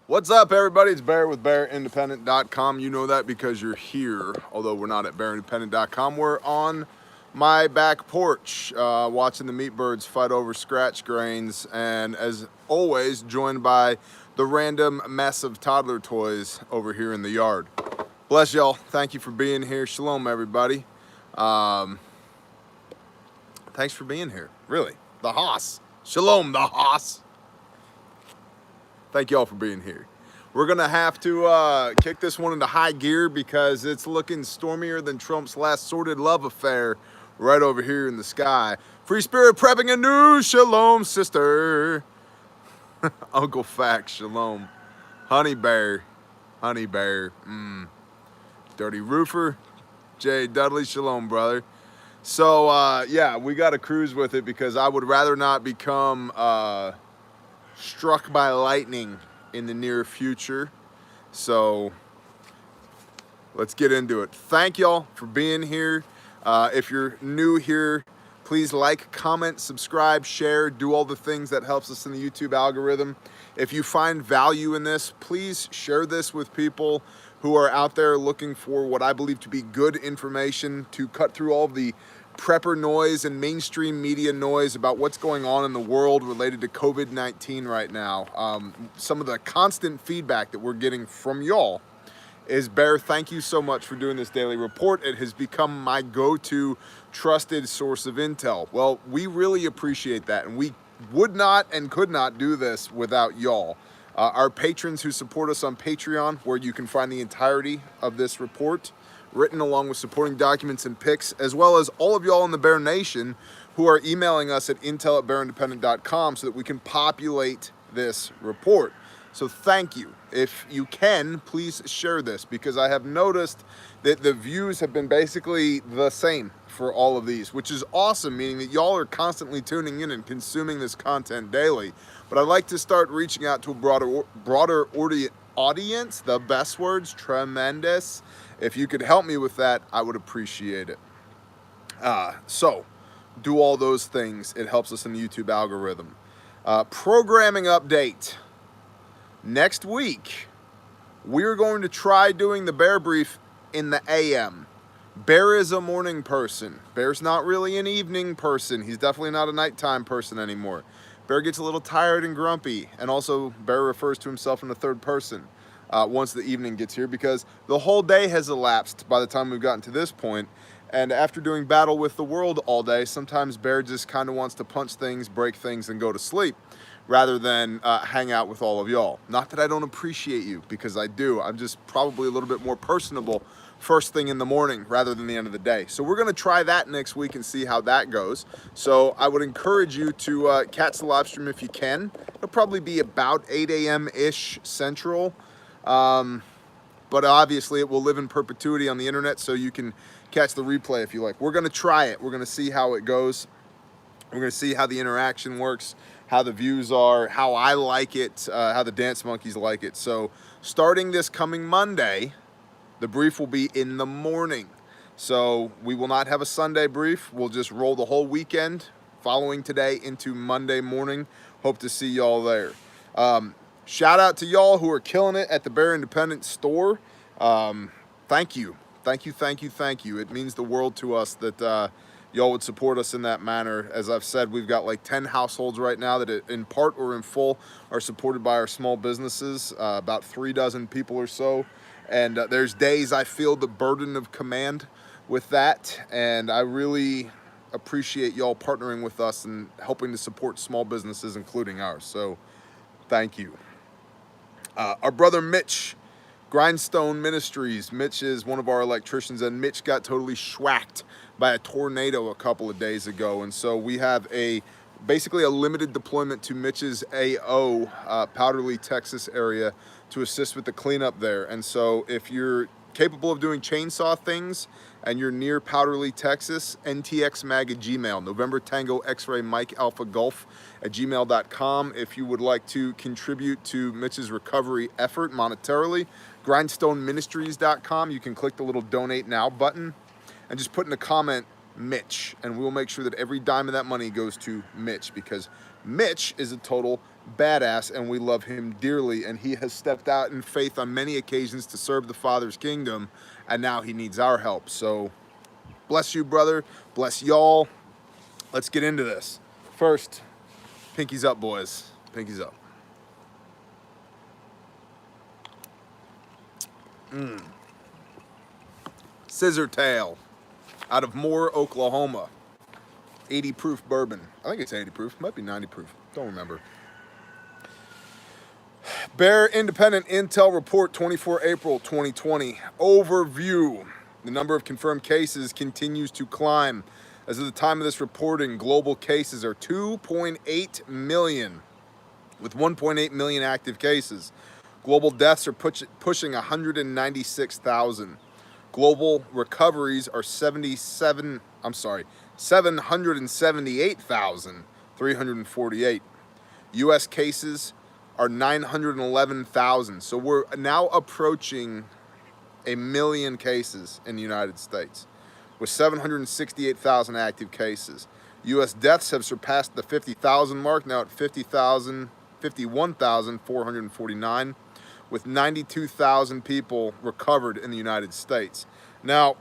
What's up, everybody? It's Bear with BearIndependent.com. You know that because you're here, although we're not at BearIndependent.com. We're on my back porch watching the meat birds fight over scratch grains, and as always, joined by the random mess of toddler toys over here in the yard. Bless y'all. Thank you for being here. Shalom, everybody. Thanks for being here. Really. The Haas. Shalom, the Haas. Thank y'all for being here. We're gonna have to kick this one into high gear because it's looking stormier than Trump's last sordid love affair right over here in the sky. Free Spirit prepping a new shalom, sister. Uncle Fact, shalom. Honey Bear, Honey Bear. Dirty Roofer, Jay Dudley, shalom, brother. So yeah, we got to cruise with it because I would rather not become struck by lightning in the near future. So let's get into it. Thank y'all for being here. If you're new here, please like, comment, subscribe, share, do all the things that helps us in the YouTube algorithm. If you find value in this, please share this with people who are out there looking for what I believe to be good information to cut through all of the prepper noise and mainstream media noise about what's going on in the world related to COVID-19 right now. Some of the constant feedback that we're getting from y'all is, Bear, thank you so much for doing this daily report. It has become my go-to trusted source of intel. Well, we really appreciate that, and we would not and could not do this without y'all. Our patrons who support us on Patreon, where you can find the entirety of this report, written along with supporting documents and pics, as well as all of y'all in the Bear Nation who are emailing us at intel@bearindependent.com so that we can populate this report. So thank you. If you can, please share this, because I have noticed that the views have been basically the same for all of these, which is awesome, meaning that y'all are constantly tuning in and consuming this content daily. But I'd like to start reaching out to a broader audience. The best words, tremendous. If you could help me with that, I would appreciate it. So do all those things. It helps us in the YouTube algorithm. Programming update. Next week, we're going to try doing the Bear Brief in the AM. Bear is a morning person. Bear's not really an evening person. He's definitely not a nighttime person anymore. Bear gets a little tired and grumpy, and also Bear refers to himself in the third person once the evening gets here, because the whole day has elapsed by the time we've gotten to this point. And after doing battle with the world all day, sometimes Bear just kind of wants to punch things, break things, and go to sleep, rather than hang out with all of y'all. Not that I don't appreciate you, because I do. I'm just probably a little bit more personable first thing in the morning rather than the end of the day. So we're gonna try that next week and see how that goes. So I would encourage you to catch the live stream if you can. It'll probably be about 8 a.m.-ish Central. But obviously it will live in perpetuity on the internet, so you can catch the replay if you like. We're gonna try it. We're gonna see how it goes. We're gonna see how the interaction works, how the views are, how I like it, how the dance monkeys like it. So starting this coming Monday, the brief will be in the morning. So we will not have a Sunday brief. We'll just roll the whole weekend following today into Monday morning. Hope to see y'all there. Shout out to y'all who are killing it at the Bear Independent store. Thank you. Thank you, thank you, thank you. It means the world to us that y'all would support us in that manner. As I've said, we've got like 10 households right now that in part or in full are supported by our small businesses, about 3 dozen people or so. And there's days I feel the burden of command with that. And I really appreciate y'all partnering with us and helping to support small businesses, including ours. So thank you. Our brother Mitch, Grindstone Ministries. Mitch is one of our electricians, and Mitch got totally schwacked by a tornado a couple of days ago. And so we have basically a limited deployment to Mitch's AO, Powderly, Texas area to assist with the cleanup there. And so if you're capable of doing chainsaw things and you're near Powderly, Texas, ntxmag at Gmail, November Tango X-Ray Mike Alpha Golf at gmail.com. If you would like to contribute to Mitch's recovery effort monetarily, grindstoneministries.com. You can click the little donate now button and just put in a comment Mitch, and we'll make sure that every dime of that money goes to Mitch, because Mitch is a total badass, and we love him dearly, and he has stepped out in faith on many occasions to serve the Father's kingdom, and now he needs our help. So bless you, brother. Bless y'all. Let's get into this. First, pinkies up, boys. Pinkies up. Scissor Tail out of Moore, Oklahoma. 80 proof bourbon. I think it's 80 proof. Might be 90 proof. Don't remember. Bear Independent Intel Report 24 April 2020. Overview. The number of confirmed cases continues to climb. As of the time of this reporting, global cases are 2.8 million, with 1.8 million active cases. Global deaths are pushing 196,000. Global recoveries are 778,348. U.S. cases are 911,000. So we're now approaching 1 million cases in the United States, with 768,000 active cases. U.S. deaths have surpassed the 50,000 mark, now at 51,449, with 92,000 people recovered in the United States. Now,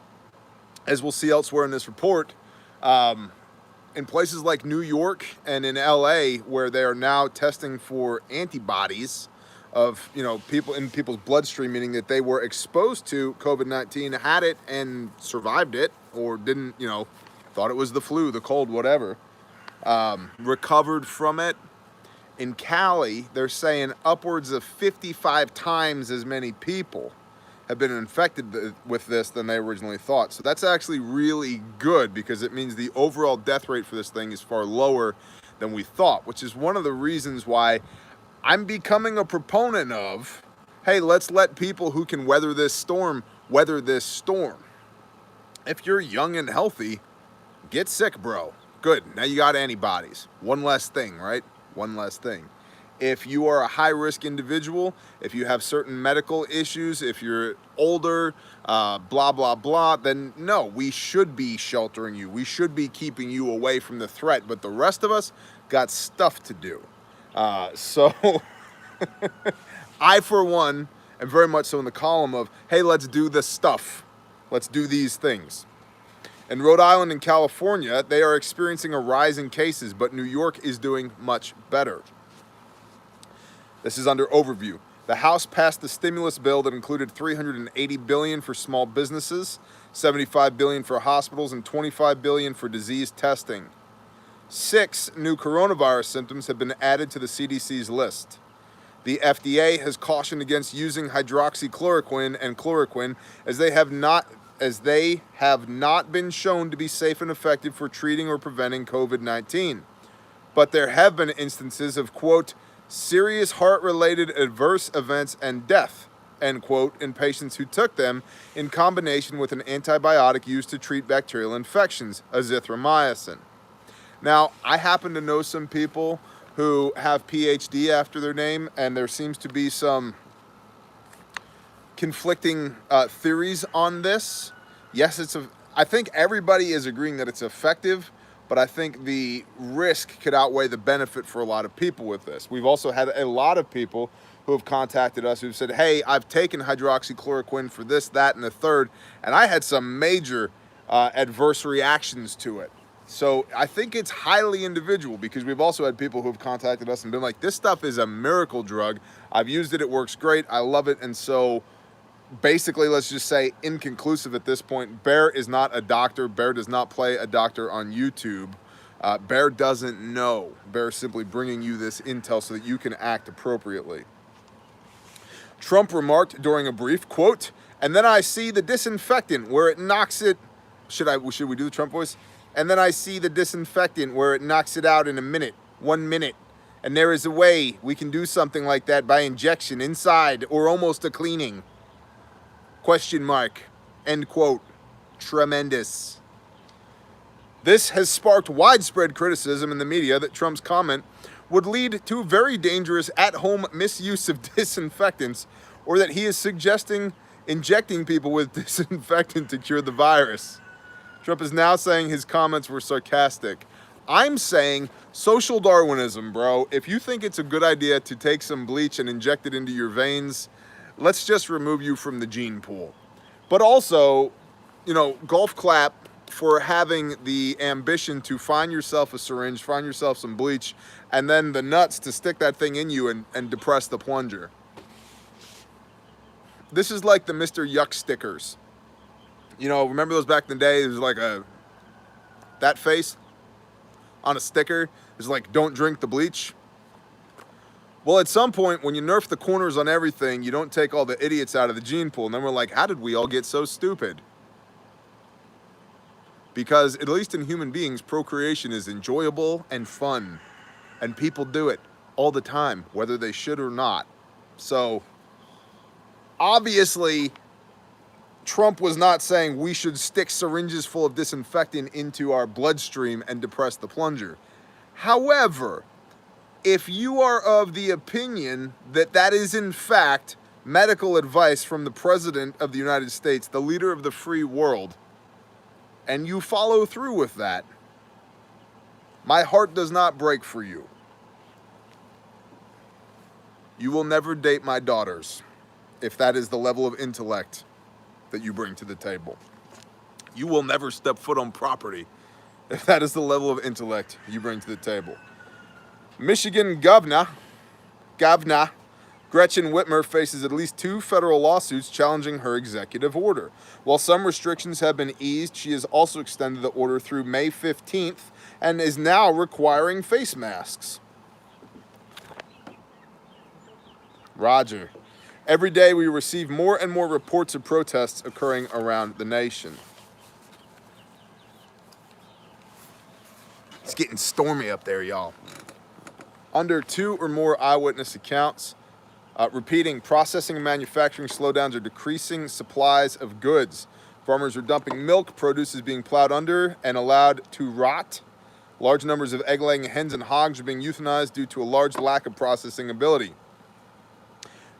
as we'll see elsewhere in this report, in places like New York and in LA, where they are now testing for antibodies of, people in people's bloodstream, meaning that they were exposed to COVID-19, had it and survived it, or didn't, thought it was the flu, the cold, whatever, recovered from it. In Cali, they're saying upwards of 55 times as many people have been infected with this than they originally thought. So that's actually really good, because it means the overall death rate for this thing is far lower than we thought, which is one of the reasons why I'm becoming a proponent of, hey, let's let people who can weather this storm. If you're young and healthy, get sick, bro. Good, now you got antibodies. One less thing, right? One less thing. If you are a high-risk individual, if you have certain medical issues, if you're older, blah, blah, blah, then no, we should be sheltering you. We should be keeping you away from the threat, but the rest of us got stuff to do. So I, for one, am very much so in the column of, hey, let's do this stuff. Let's do these things. In Rhode Island and California, they are experiencing a rise in cases, but New York is doing much better. This is under overview. The House passed the stimulus bill that included $380 billion for small businesses, $75 billion for hospitals, and $25 billion for disease testing. 6 new coronavirus symptoms have been added to the CDC's list. The FDA has cautioned against using hydroxychloroquine and chloroquine as they have not been shown to be safe and effective for treating or preventing COVID-19. But there have been instances of, quote, serious heart-related adverse events and death, end quote, in patients who took them in combination with an antibiotic used to treat bacterial infections, azithromycin. Now, I happen to know some people who have PhD after their name, and there seems to be some conflicting theories on this. Yes, I think everybody is agreeing that it's effective, but I think the risk could outweigh the benefit for a lot of people with this. We've also had a lot of people who have contacted us who've said, hey, I've taken hydroxychloroquine for this, that, and the third, and I had some major adverse reactions to it. So I think it's highly individual, because we've also had people who have contacted us and been like, this stuff is a miracle drug. I've used it. It works great. I love it. And so basically, let's just say inconclusive at this point. Bear is not a doctor. Bear does not play a doctor on YouTube. Bear doesn't know. Bear is simply bringing you this intel so that you can act appropriately. Trump remarked during a brief, quote, and then I see the disinfectant where it knocks it. Should we do the Trump voice? And then I see the disinfectant where it knocks it out in 1 minute. And there is a way we can do something like that by injection inside or almost a cleaning. Question mark. End quote. Tremendous. This has sparked widespread criticism in the media that Trump's comment would lead to very dangerous at-home misuse of disinfectants, or that he is suggesting injecting people with disinfectant to cure the virus. Trump is now saying his comments were sarcastic. I'm saying social Darwinism, bro. If you think it's a good idea to take some bleach and inject it into your veins, let's just remove you from the gene pool. But also, you know, golf clap for having the ambition to find yourself a syringe, find yourself some bleach, and then the nuts to stick that thing in you and depress the plunger. This is like the Mr. Yuck stickers. You know, remember those back in the day? It was like that face on a sticker is like, don't drink the bleach. Well, at some point, when you nerf the corners on everything, you don't take all the idiots out of the gene pool. And then we're like, how did we all get so stupid? Because at least in human beings, procreation is enjoyable and fun. And people do it all the time, whether they should or not. So, obviously, Trump was not saying we should stick syringes full of disinfectant into our bloodstream and depress the plunger. However, if you are of the opinion that that is in fact medical advice from the President of the United States, the leader of the free world, and you follow through with that, my heart does not break for you. You will never date my daughters if that is the level of intellect that you bring to the table. You will never step foot on property if that is the level of intellect you bring to the table. Michigan Governor Gretchen Whitmer faces at least 2 federal lawsuits challenging her executive order. While some restrictions have been eased, she has also extended the order through May 15th and is now requiring face masks. Roger. Every day we receive more and more reports of protests occurring around the nation. It's getting stormy up there, y'all. Under 2 or more eyewitness accounts, repeating processing and manufacturing slowdowns are decreasing supplies of goods. Farmers are dumping milk, produce is being plowed under and allowed to rot. Large numbers of egg-laying hens and hogs are being euthanized due to a large lack of processing ability.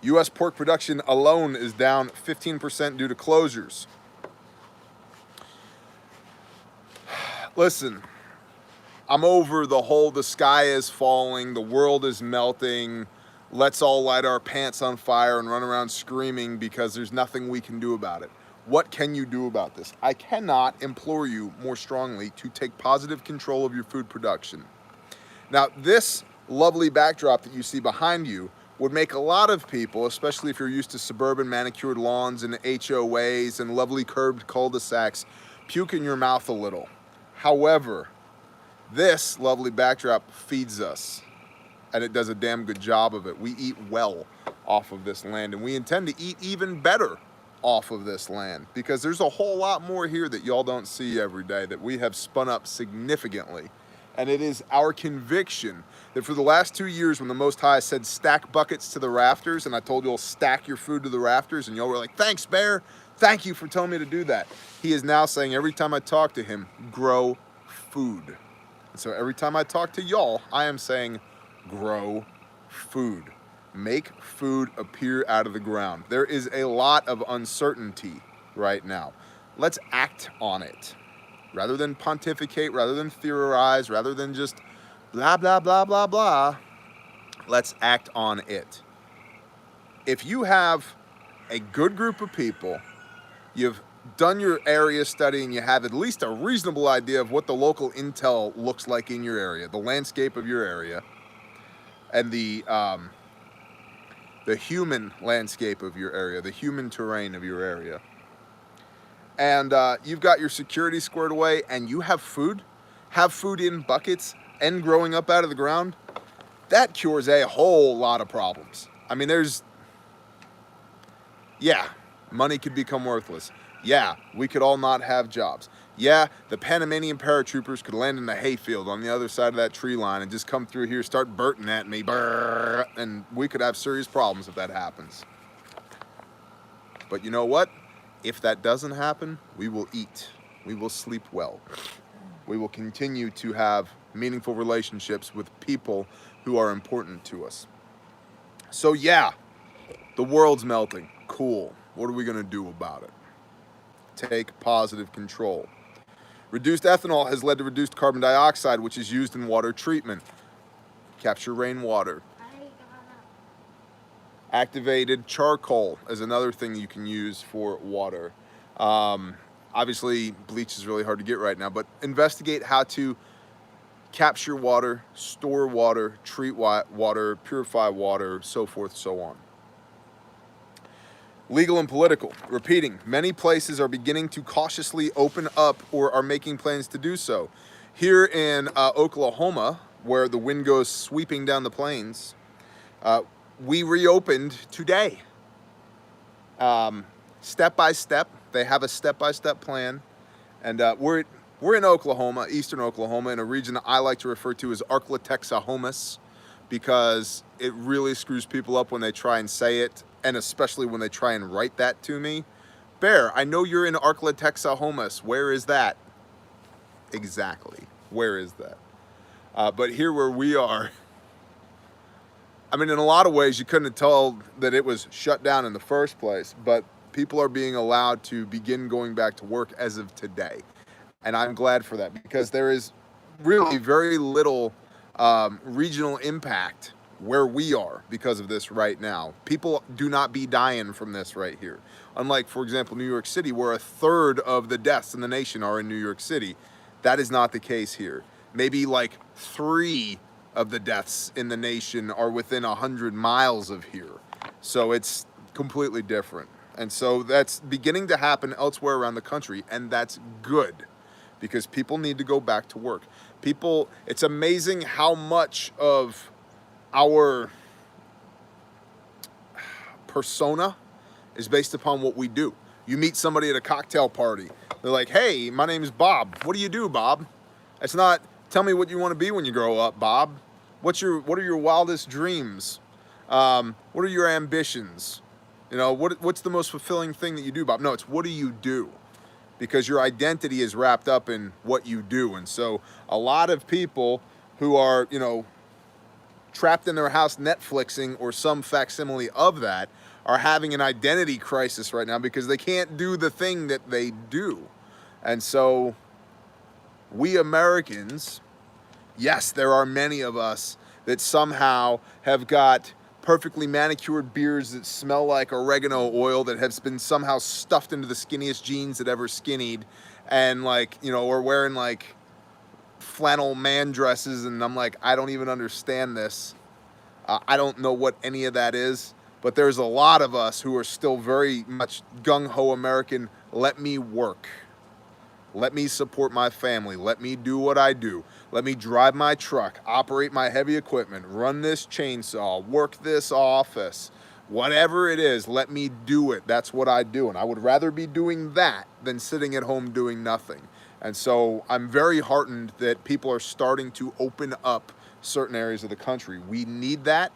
U.S. pork production alone is down 15% due to closures. Listen, I'm over the whole the sky is falling, the world is melting, let's all light our pants on fire and run around screaming because there's nothing we can do about it. What can you do about this? I cannot implore you more strongly to take positive control of your food production. Now, this lovely backdrop that you see behind you would make a lot of people, especially if you're used to suburban manicured lawns and HOAs and lovely curbed cul-de-sacs, puke in your mouth a little. However, this lovely backdrop feeds us, and it does a damn good job of it. We eat well off of this land, and we intend to eat even better off of this land because there's a whole lot more here that y'all don't see every day that we have spun up significantly. And it is our conviction that for the last 2 years when the Most High said stack buckets to the rafters, and I told you all stack your food to the rafters, and y'all were like, thanks, Bear. Thank you for telling me to do that. He is now saying every time I talk to him, grow food. And so every time I talk to y'all, I am saying grow food. Make food appear out of the ground. There is a lot of uncertainty right now. Let's act on it. Rather than pontificate, rather than theorize, rather than just blah, blah, blah, blah, blah, let's act on it. If you have a good group of people, you've done your area study and you have at least a reasonable idea of what the local intel looks like in your area, the landscape of your area, and the human landscape of your area, the human terrain of your area, and you've got your security squared away and you have food in buckets and growing up out of the ground, that cures a whole lot of problems. I mean, money could become worthless. Yeah, we could all not have jobs. Yeah, the Panamanian paratroopers could land in a hayfield on the other side of that tree line and just come through here, start burting at me, and we could have serious problems if that happens. But you know what? If that doesn't happen, we will eat. We will sleep well. We will continue to have meaningful relationships with people who are important to us. So yeah, the world's melting. Cool. What are we going to do about it? Take positive control. Reduced ethanol has led to reduced carbon dioxide, which is used in water treatment. Capture rainwater. Activated charcoal is another thing you can use for water. Obviously, bleach is really hard to get right now, but investigate how to capture water, store water, treat water, purify water, so forth, so on. Legal and political. Repeating, many places are beginning to cautiously open up or are making plans to do so. Here in Oklahoma, where the wind goes sweeping down the plains, we reopened today. Step by step. They have a step-by-step plan. And we're in Oklahoma, eastern Oklahoma, in a region that I like to refer to as Arklatexa, because it really screws people up when they try and say it, and especially when they try and write that to me. Bear, I know you're in Arklatexa. Where is that? Exactly. Where is that? But here where we are, I mean, in a lot of ways, you couldn't have told that it was shut down in the first place, but people are being allowed to begin going back to work as of today. And I'm glad for that, because there is really very little regional impact where we are because of this right now. People do not be dying from this right here. Unlike, for example, New York City, where a third of the deaths in the nation are in New York City. That is not the case here. Maybe like 3 of the deaths in the nation are within 100 miles of here. So it's completely different. And so that's beginning to happen elsewhere around the country, and that's good, because people need to go back to work. People, it's amazing how much of our persona is based upon what we do. You meet somebody at a cocktail party. They're like, hey, my name is Bob. What do you do, Bob? It's not, tell me what you want to be when you grow up, Bob. What are your wildest dreams? What are your ambitions? You know, what's the most fulfilling thing that you do, Bob? No, it's what do you do? Because your identity is wrapped up in what you do. And so a lot of people who are, you know, trapped in their house Netflixing or some facsimile of that are having an identity crisis right now because they can't do the thing that they do. And so we Americans, yes, there are many of us that somehow have got perfectly manicured beards that smell like oregano oil that have been somehow stuffed into the skinniest jeans that ever skinnied, and like, you know, we're wearing like flannel man dresses, and I'm like, I don't even understand this. I don't know what any of that is, but there's a lot of us who are still very much gung-ho American. Let me work. Let me support my family. Let me do what I do. Let me drive my truck, operate my heavy equipment, run this chainsaw, work this office, whatever it is, let me do it. That's what I do. And I would rather be doing that than sitting at home doing nothing. And so I'm very heartened that people are starting to open up certain areas of the country. We need that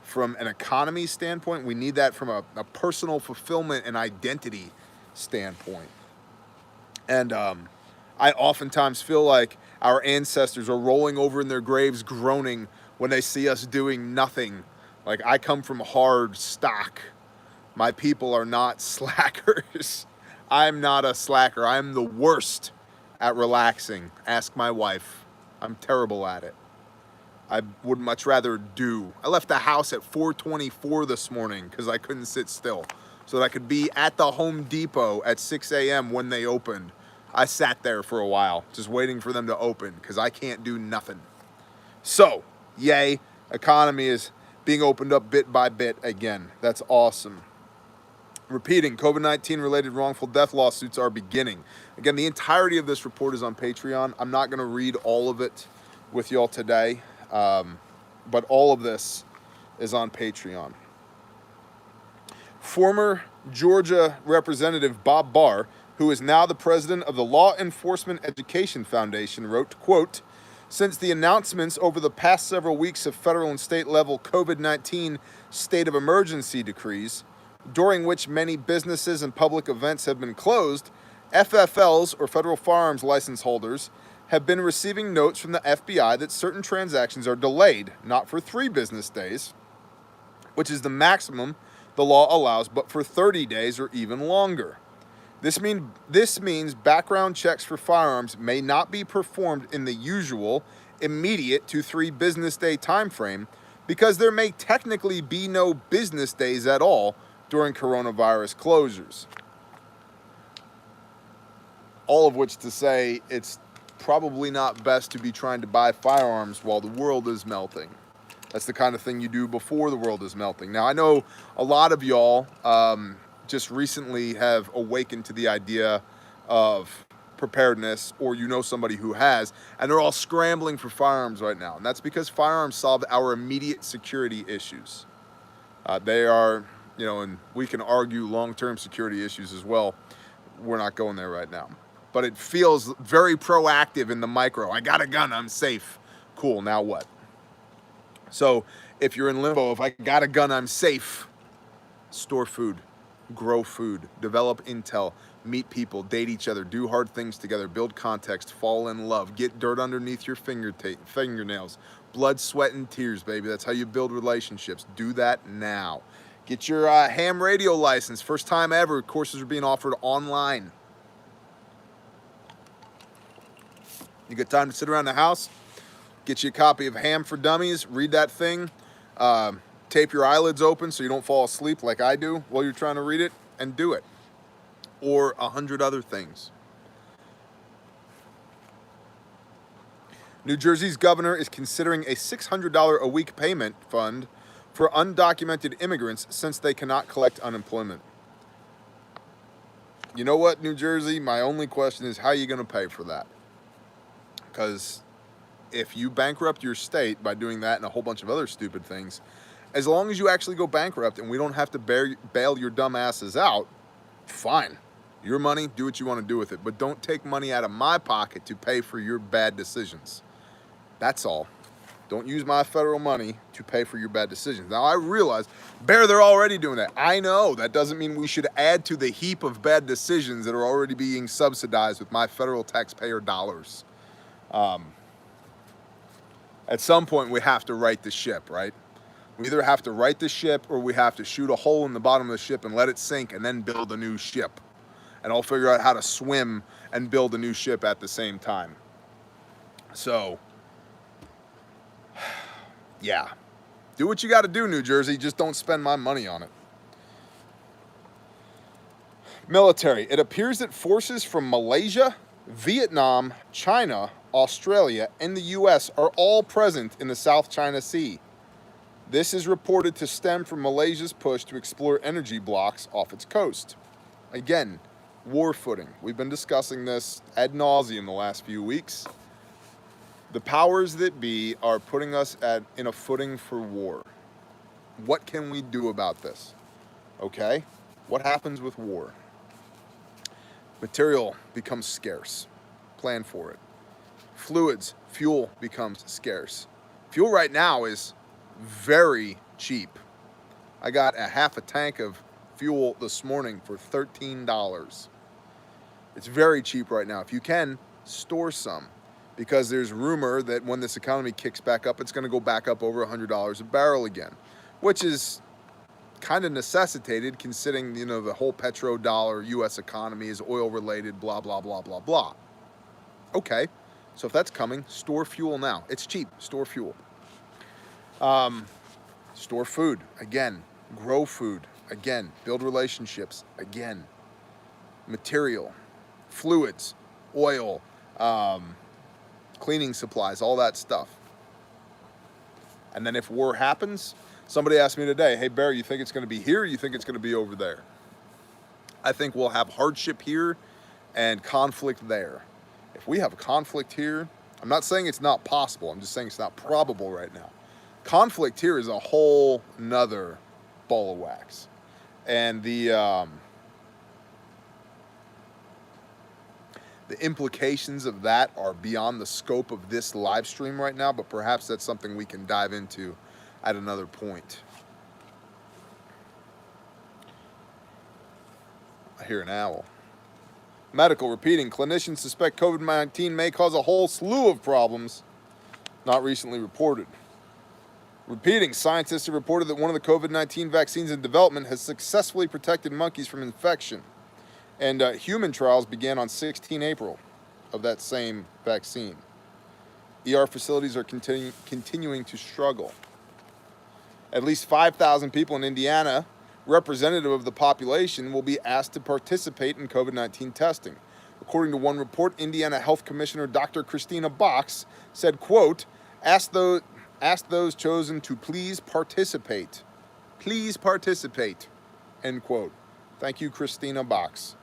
from an economy standpoint. We need that from a personal fulfillment and identity standpoint. And I oftentimes feel like our ancestors are rolling over in their graves groaning when they see us doing nothing. Like, I come from hard stock. My people are not slackers. I'm not a slacker. I'm the worst at relaxing. Ask my wife. I'm terrible at it. I would much rather do. I left the house at 4:24 this morning because I couldn't sit still, so that I could be at the Home Depot at 6 a.m. when they opened. I sat there for a while, just waiting for them to open, because I can't do nothing. So, yay, economy is being opened up bit by bit again. That's awesome. Repeating, COVID-19 related wrongful death lawsuits are beginning. Again, the entirety of this report is on Patreon. I'm not going to read all of it with y'all today, but all of this is on Patreon. Former Georgia Representative Bob Barr, who is now the president of the Law Enforcement Education Foundation, wrote, quote, "Since the announcements over the past several weeks of federal and state level COVID-19 state of emergency decrees, during which many businesses and public events have been closed, FFLs, or federal firearms license holders, have been receiving notes from the FBI that certain transactions are delayed, not for 3 business days, which is the maximum the law allows, but for 30 days or even longer. This means background checks for firearms may not be performed in the usual immediate to 3 business day time frame because there may technically be no business days at all during coronavirus closures. All of which to say it's probably not best to be trying to buy firearms while the world is melting. That's the kind of thing you do before the world is melting. Now, I know a lot of y'all just recently have awakened to the idea of preparedness, or you know somebody who has, and they're all scrambling for firearms right now. And that's because firearms solve our immediate security issues. They are, you know, and we can argue long-term security issues as well. We're not going there right now. But it feels very proactive in the micro. I got a gun, I'm safe. Cool, now what? So if you're in limbo, if I got a gun, I'm safe, store food, grow food, develop intel, meet people, date each other, do hard things together, build context, fall in love, get dirt underneath your fingernails, blood, sweat, and tears, baby. That's how you build relationships. Do that now. Get your ham radio license. First time ever, courses are being offered online. You got time to sit around the house? Get you a copy of Ham for Dummies, read that thing, tape your eyelids open so you don't fall asleep like I do while you're trying to read it, and do it. Or 100 other things. New Jersey's governor is considering a $600 a week payment fund for undocumented immigrants since they cannot collect unemployment. You know what, New Jersey? My only question is, how are you going to pay for that? Because if you bankrupt your state by doing that and a whole bunch of other stupid things, as long as you actually go bankrupt and we don't have to bail your dumb asses out, fine. Your money, do what you want to do with it. But don't take money out of my pocket to pay for your bad decisions. That's all. Don't use my federal money to pay for your bad decisions. Now, I realize, Bear, they're already doing that. I know. That doesn't mean we should add to the heap of bad decisions that are already being subsidized with my federal taxpayer dollars. At some point, we have to right the ship, right? We either have to right the ship or we have to shoot a hole in the bottom of the ship and let it sink and then build a new ship. And I'll figure out how to swim and build a new ship at the same time. So, yeah. Do what you got to do, New Jersey. Just don't spend my money on it. Military. It appears that forces from Malaysia, Vietnam, China, Australia, and the U.S. are all present in the South China Sea. This is reported to stem from Malaysia's push to explore energy blocks off its coast. Again, war footing. We've been discussing this ad nauseum the last few weeks. The powers that be are putting us in a footing for war. What can we do about this? Okay? What happens with war? Material becomes scarce. Plan for it. Fluids, fuel becomes scarce. Fuel right now is very cheap. I got a half a tank of fuel this morning for $13. It's very cheap right now. If you can, store some, because there's rumor that when this economy kicks back up, it's going to go back up over $100 a barrel again, which is kind of necessitated considering, you know, the whole petrodollar U.S. economy is oil related, blah, blah, blah, blah, blah. Okay, so if that's coming, store fuel now. It's cheap, store fuel. Store food, again. Grow food, again. Build relationships, again. Material, fluids, oil, cleaning supplies, all that stuff. And then if war happens, somebody asked me today, hey, Barry, you think it's going to be here or you think it's going to be over there? I think we'll have hardship here and conflict there. If we have conflict here, I'm not saying it's not possible. I'm just saying it's not probable right now. Conflict here is a whole nother ball of wax. And the implications of that are beyond the scope of this live stream right now, but perhaps that's something we can dive into at another point. I hear an owl. Medical repeating, clinicians suspect COVID-19 may cause a whole slew of problems not recently reported. Repeating, scientists have reported that one of the COVID-19 vaccines in development has successfully protected monkeys from infection. And human trials began on 16 April of that same vaccine. ER facilities are continuing to struggle. At least 5,000 people in Indiana, representative of the population, will be asked to participate in COVID-19 testing. According to one report, Indiana Health Commissioner Dr. Christina Box said, quote, ask those chosen to please participate. Please participate, end quote. Thank you, Christina Box.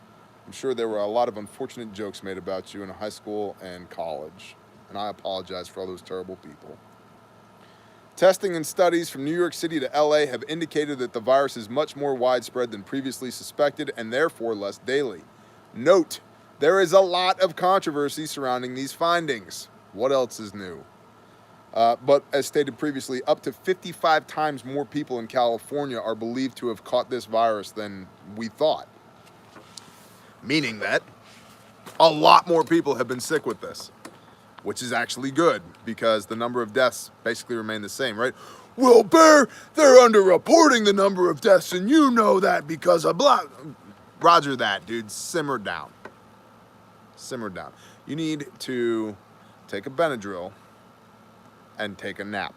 I'm sure there were a lot of unfortunate jokes made about you in high school and college, and I apologize for all those terrible people. Testing and studies from New York City to LA have indicated that the virus is much more widespread than previously suspected and therefore less daily. Note, there is a lot of controversy surrounding these findings. What else is new? But as stated previously, up to 55 times more people in California are believed to have caught this virus than we thought. Meaning that a lot more people have been sick with this, which is actually good because the number of deaths basically remain the same, right? Well, Bear, they're underreporting the number of deaths, and you know that because of blah. Roger that, dude. Simmer down. Simmer down. You need to take a Benadryl and take a nap.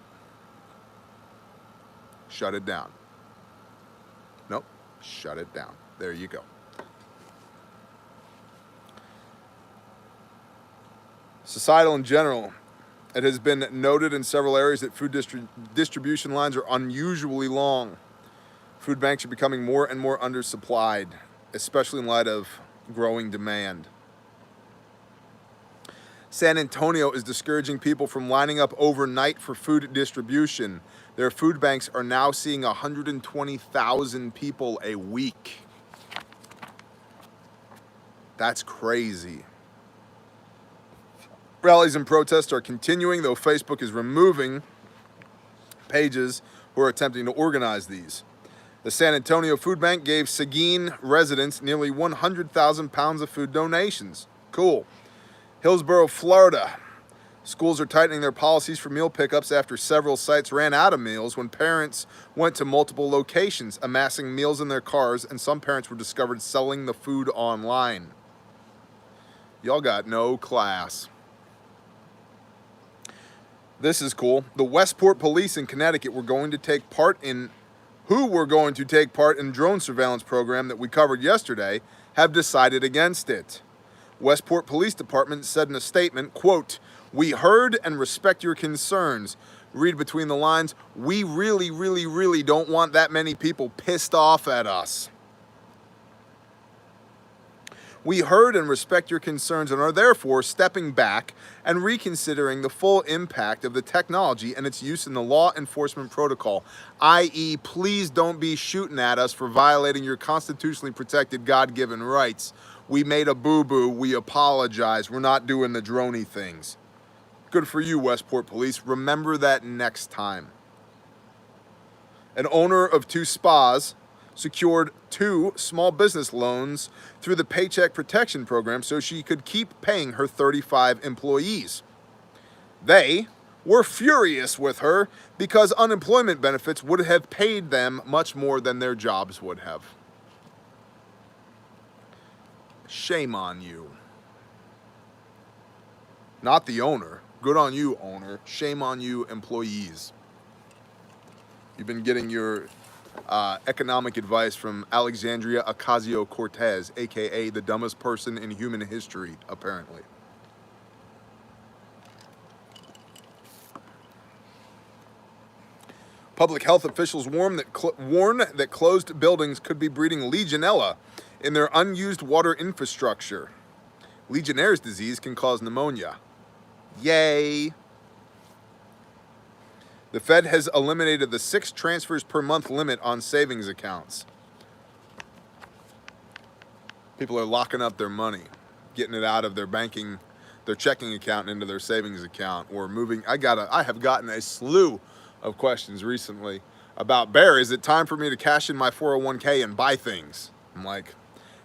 Shut it down. Nope. Shut it down. There you go. Societal in general, it has been noted in several areas that food distribution lines are unusually long. Food banks are becoming more and more undersupplied, especially in light of growing demand. San Antonio is discouraging people from lining up overnight for food distribution. Their food banks are now seeing 120,000 people a week. That's crazy. Rallies and protests are continuing, though Facebook is removing pages who are attempting to organize these. The San Antonio Food Bank gave Seguin residents nearly 100,000 pounds of food donations. Cool. Hillsborough, Florida. Schools are tightening their policies for meal pickups after several sites ran out of meals when parents went to multiple locations, amassing meals in their cars, and some parents were discovered selling the food online. Y'all got no class. This is cool. The Westport Police in Connecticut were going to take part in drone surveillance program that we covered yesterday, have decided against it. Westport Police Department said in a statement, quote, we heard and respect your concerns. Read between the lines, we really, really, really don't want that many people pissed off at us. We heard and respect your concerns and are therefore stepping back and reconsidering the full impact of the technology and its use in the law enforcement protocol, i.e., please don't be shooting at us for violating your constitutionally protected God-given rights. We made a boo-boo, we apologize, we're not doing the droney things. Good for you, Westport Police. Remember that next time. An owner of 2 spas secured 2 small business loans through the Paycheck Protection Program so she could keep paying her 35 employees. They were furious with her because unemployment benefits would have paid them much more than their jobs would have. Shame on you. Not the owner. Good on you, owner. Shame on you, employees. You've been getting your economic advice from Alexandria Ocasio-Cortez, aka the dumbest person in human history, apparently. Public health officials warn that closed buildings could be breeding Legionella in their unused water infrastructure. Legionnaire's disease can cause pneumonia. Yay! The Fed has eliminated the 6 transfers per month limit on savings accounts. People are locking up their money, getting it out of their checking account into their savings account, or moving. I have gotten a slew of questions recently about, Bear, is it time for me to cash in my 401k and buy things? I'm like,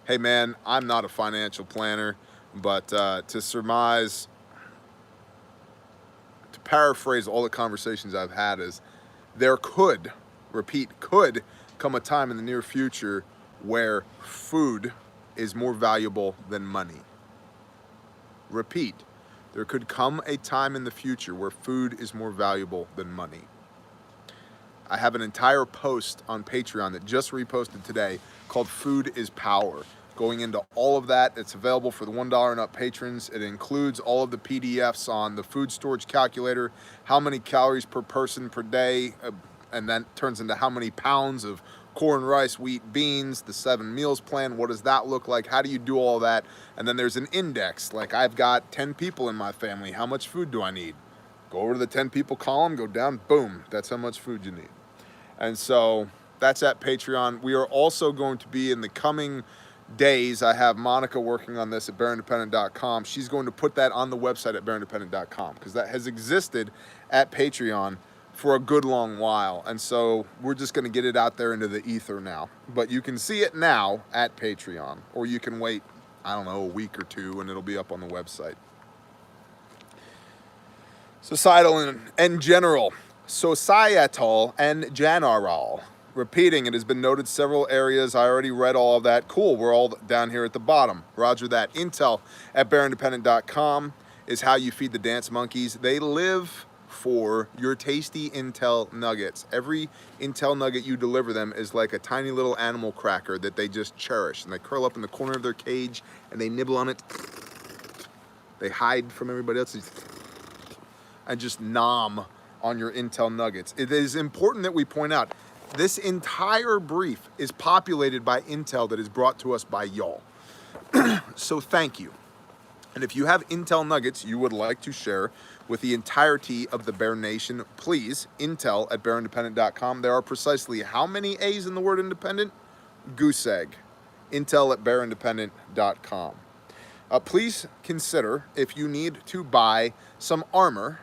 hey man, I'm not a financial planner, but to surmise, to paraphrase all the conversations I've had is, there could come a time in the near future where food is more valuable than money. Repeat, there could come a time in the future where food is more valuable than money. I have an entire post on Patreon that just reposted today called Food is Power, going into all of that. It's available for the $1 and up patrons. It includes all of the PDFs on the food storage calculator, how many calories per person per day, and then turns into how many pounds of corn, rice, wheat, beans, the 7 meals plan. What does that look like? How do you do all that? And then there's an index, like I've got 10 people in my family. How much food do I need? Go over to the 10 people column, go down, boom, that's how much food you need. And so that's at Patreon. We are also going to be in the coming days, I have Monica working on this at bearindependent.com. She's going to put that on the website at bearindependent.com because that has existed at Patreon for a good long while. And so we're just going to get it out there into the ether now. But you can see it now at Patreon, or you can wait, I don't know, a week or two and it'll be up on the website. Societal and general. Societal and general. Repeating, it has been noted several areas. I already read all of that. Cool, we're all down here at the bottom. Roger that. Intel at bearindependent.com is how you feed the dance monkeys. They live for your tasty Intel nuggets. Every Intel nugget you deliver them is like a tiny little animal cracker that they just cherish. And they curl up in the corner of their cage and they nibble on it. They hide from everybody else and just nom on your Intel nuggets. It is important that we point out this entire brief is populated by Intel that is brought to us by y'all. So thank you. And if you have Intel nuggets you would like to share with the entirety of the Bear Nation, please, Intel at bearindependent.com. There are precisely how many A's in the word independent? Goose egg. Intel at bearindependent.com. Please consider if you need to buy some armor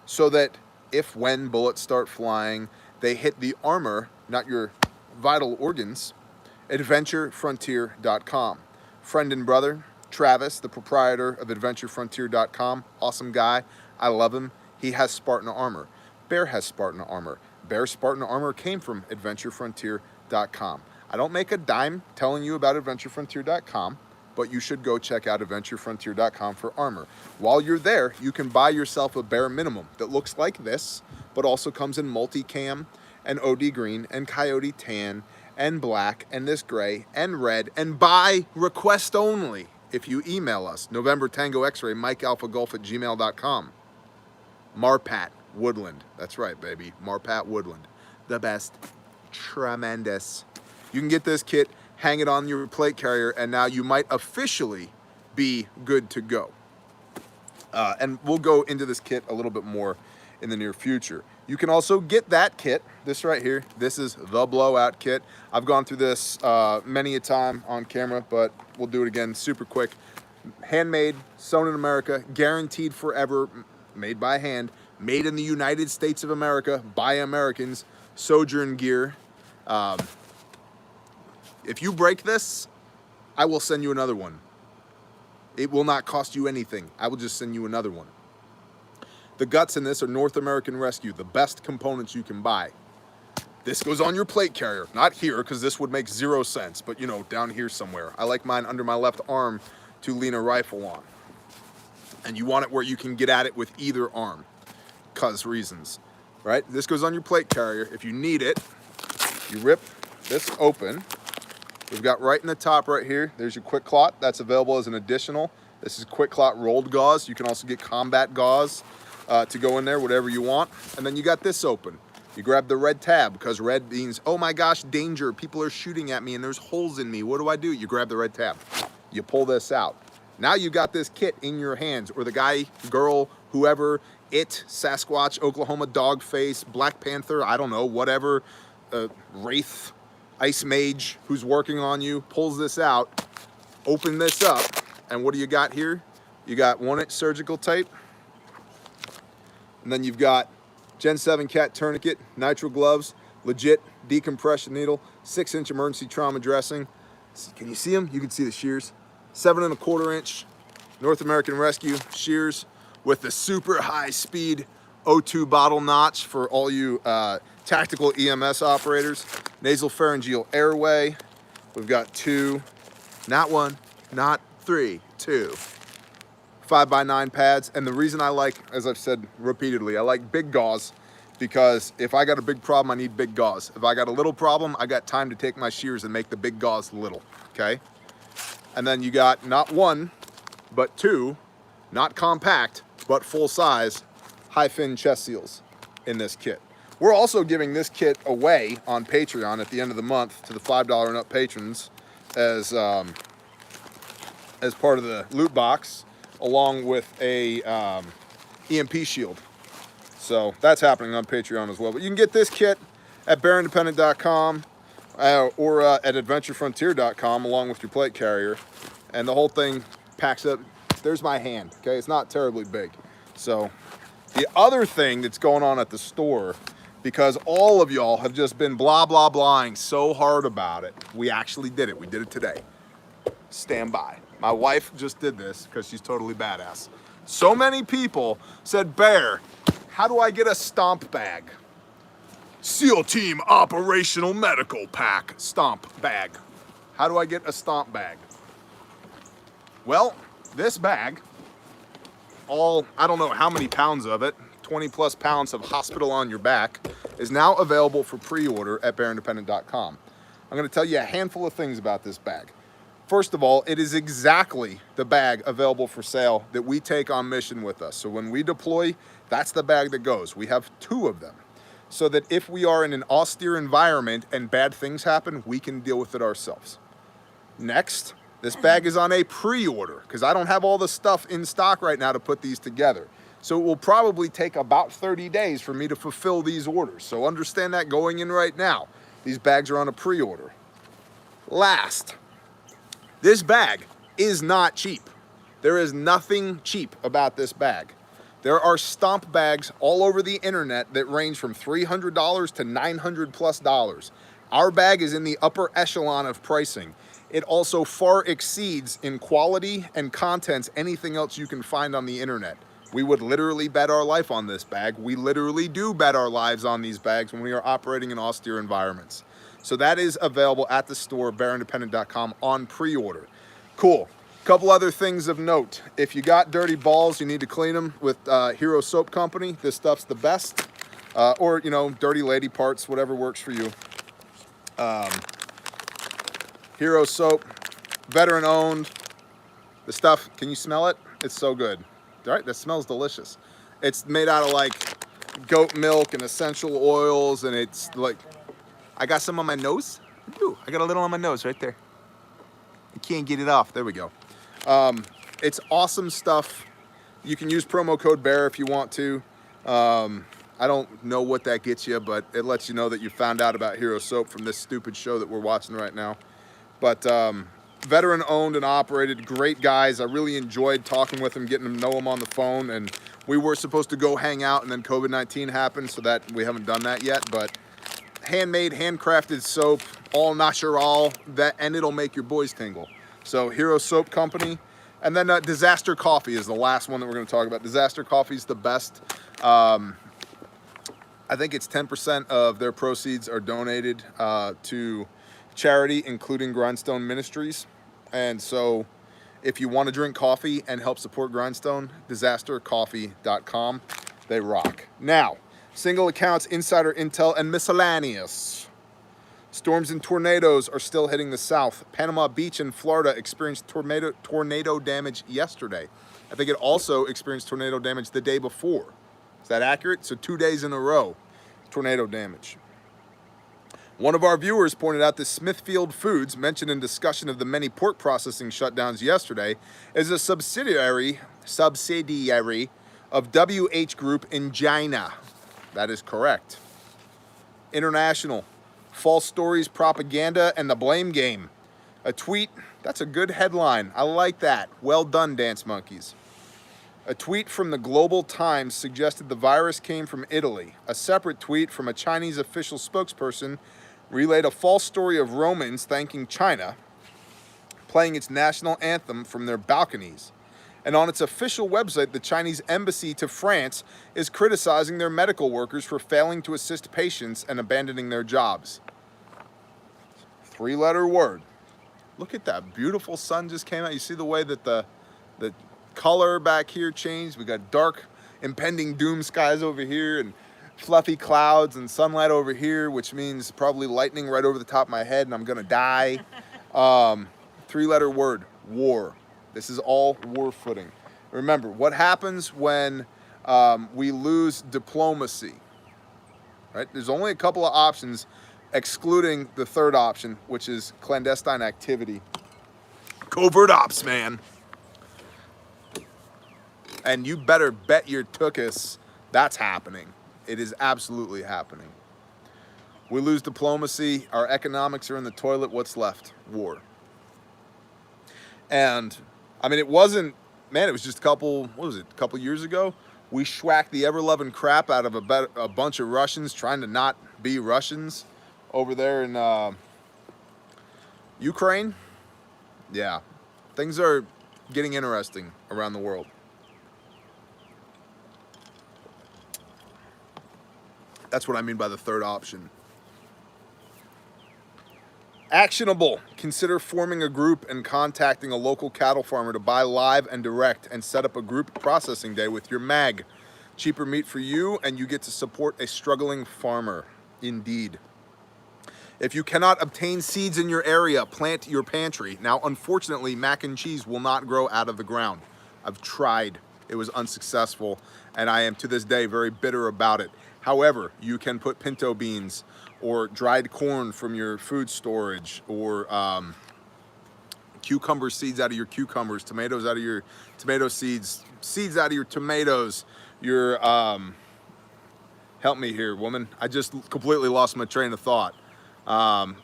so that if when bullets start flying, they hit the armor, not your vital organs. AdventureFrontier.com. Friend and brother, Travis, the proprietor of AdventureFrontier.com. Awesome guy. I love him. He has Spartan armor. Bear has Spartan armor. Bear Spartan armor came from AdventureFrontier.com. I don't make a dime telling you about AdventureFrontier.com, but you should go check out AdventureFrontier.com for armor. While you're there, you can buy yourself a Bear minimum that looks like this, but also comes in multicam and OD green and coyote tan and black and this gray and red, and by request only if you email us, November Tango X-ray, Mike Alpha Golf at gmail.com. Marpat Woodland. That's right, baby. Marpat Woodland. The best. Tremendous. You can get this kit, hang it on your plate carrier, and now you might officially be good to go. And we'll go into this kit a little bit more in the near future. You can also get that kit, this right here. This is the blowout kit. I've gone through this many a time on camera, but we'll do it again super quick. Handmade, sewn in America, guaranteed forever, made by hand, made in the United States of America by Americans, Sojourn gear. If you break this, I will send you another one. It will not cost you anything. I will just send you another one. The guts in this are North American Rescue, the best components you can buy. This goes on your plate carrier, not here, because this would make 0 sense, but you know, down here somewhere. I like mine under my left arm to lean a rifle on. And you want it where you can get at it with either arm, cause reasons, right? This goes on your plate carrier. If you need it, you rip this open. We've got right in the top right here, there's your quick clot. That's available as an additional. This is quick clot rolled gauze. You can also get combat gauze to go in there, whatever you want. And then you got this open. You grab the red tab, because red means, oh my gosh, danger, people are shooting at me and there's holes in me. What do? You grab the red tab. You pull this out. Now you got this kit in your hands, or the guy, girl, whoever, it, Sasquatch, Oklahoma dog face, Black Panther, I don't know, whatever, Wraith, Ice Mage who's working on you, pulls this out, open this up, and what do you got here? You got 1-inch surgical tape, and then you've got Gen 7 cat tourniquet, nitrile gloves, legit decompression needle, 6-inch emergency trauma dressing. Can you see them? You can see the shears. 7 1/4 inch North American Rescue shears with the super high speed O2 bottle notch for all you tactical EMS operators. Nasal pharyngeal airway. We've got 2 Not 1, not 3, 2. 5x9 pads. And the reason I like, as I've said repeatedly, I like big gauze because if I got a big problem, I need big gauze. If I got a little problem, I got time to take my shears and make the big gauze little, okay? And then you got not 1, but 2, not compact, but full size, high fin chest seals in this kit. We're also giving this kit away on Patreon at the end of the month to the $5 and up patrons as part of the loot box, along with a EMP shield. So that's happening on Patreon as well. But you can get this kit at bearindependent.com or at adventurefrontier.com along with your plate carrier. And the whole thing packs up. There's my hand, okay? It's not terribly big. So the other thing that's going on at the store, because all of y'all have just been blah, blah, blahing so hard about it, we actually did it. We did it today. Stand by. My wife just did this because she's totally badass. So many people said, Bear, how do I get a stomp bag? SEAL Team Operational Medical Pack stomp bag. How do I get a stomp bag? Well, this bag, I don't know how many pounds of it, 20 plus pounds of hospital on your back, is now available for pre-order at bearindependent.com. I'm going to tell you a handful of things about this bag. First of all, it is exactly the bag available for sale that we take on mission with us. So when we deploy, that's the bag that goes. We have 2 of them, so that if we are in an austere environment and bad things happen, we can deal with it ourselves. Next, this bag is on a pre-order because I don't have all the stuff in stock right now to put these together. So it will probably take about 30 days for me to fulfill these orders. So understand that going in right now. These bags are on a pre-order. Last, this bag is not cheap. There is nothing cheap about this bag. There are stomp bags all over the internet that range from $300 to $900 plus. Our bag is in the upper echelon of pricing. It also far exceeds in quality and contents anything else you can find on the internet. We would literally bet our life on this bag. We literally do bet our lives on these bags when we are operating in austere environments. So that is available at the store, bearindependent.com, on pre-order. Cool. Couple other things of note. If you got dirty balls, you need to clean them with Hero Soap Company. This stuff's the best. Or, you know, dirty lady parts, whatever works for you. Hero Soap, veteran owned. The stuff, can you smell it? It's so good. All right, that smells delicious. It's made out of like goat milk and essential oils, and it's like, I got some on my nose. Ooh, I got a little on my nose right there. I can't get it off. There we go. It's awesome stuff. You can use promo code BEAR if you want to. I don't know what that gets you, but it lets you know that you found out about Hero Soap from this stupid show that we're watching right now. But veteran owned and operated, great guys. I really enjoyed talking with them, getting to know them on the phone. And we were supposed to go hang out, and then COVID-19 happened, so that we haven't done that yet. But handmade, handcrafted soap, all natural, and it'll make your boys tingle. So Hero Soap Company. And then Disaster Coffee is the last one that we're going to talk about. Disaster Coffee is the best. I think it's 10% of their proceeds are donated to charity, including Grindstone Ministries. And so if you want to drink coffee and help support Grindstone, disastercoffee.com. They rock. Now, single accounts, insider intel, and miscellaneous. Storms and tornadoes are still hitting the south. Panama Beach in Florida experienced tornado damage yesterday. I think it also experienced tornado damage the day before. Is that accurate? So 2 days in a row, tornado damage. One of our viewers pointed out that Smithfield Foods, mentioned in discussion of the many pork processing shutdowns yesterday, is a subsidiary of WH Group in China. That is correct. International. False stories, propaganda, and the blame game. A tweet, that's a good headline. I like that. Well done, Dance Monkeys. A tweet from the Global Times suggested the virus came from Italy. A separate tweet from a Chinese official spokesperson relayed a false story of Romans thanking China, playing its national anthem from their balconies. And on its official website, the Chinese embassy to France is criticizing their medical workers for failing to assist patients and abandoning their jobs. Three-letter word. Look at that beautiful sun just came out. You see the way that the color back here changed? We got dark impending doom skies over here and fluffy clouds and sunlight over here, which means probably lightning right over the top of my head and I'm gonna die. 3-letter word, war. This is all war footing. Remember, what happens when we lose diplomacy, right? There's only a couple of options, excluding the third option, which is clandestine activity. Covert ops, man. And you better bet your tuchus that's happening. It is absolutely happening. We lose diplomacy, our economics are in the toilet, what's left? War. And, I mean, it wasn't, man, it was just a couple years ago, we schwacked the ever-loving crap out of a bunch of Russians trying to not be Russians over there in Ukraine. Yeah, things are getting interesting around the world. That's what I mean by the third option. Actionable. Consider forming a group and contacting a local cattle farmer to buy live and direct and set up a group processing day with your mag. Cheaper meat for you and you get to support a struggling farmer. Indeed. If you cannot obtain seeds in your area, plant your pantry. Now, unfortunately, mac and cheese will not grow out of the ground. I've tried. It was unsuccessful, and I am to this day very bitter about it. However, you can put pinto beans or dried corn from your food storage or cucumber seeds out of your cucumbers, tomatoes out of your tomato seeds, seeds out of your tomatoes, your, help me here, woman. I just completely lost my train of thought.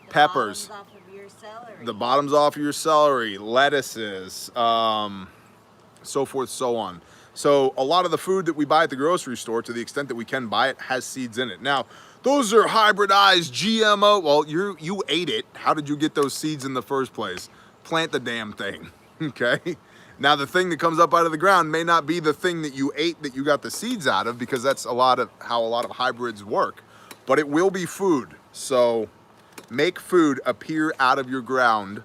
Peppers. Off of your celery. The bottoms off of your celery, lettuces, so forth, so on. So a lot of the food that we buy at the grocery store, to the extent that we can buy it, has seeds in it. Now, those are hybridized GMO. Well, you ate it. How did you get those seeds in the first place? Plant the damn thing, okay? Now, the thing that comes up out of the ground may not be the thing that you ate that you got the seeds out of, because that's how a lot of hybrids work. But it will be food. So make food appear out of your ground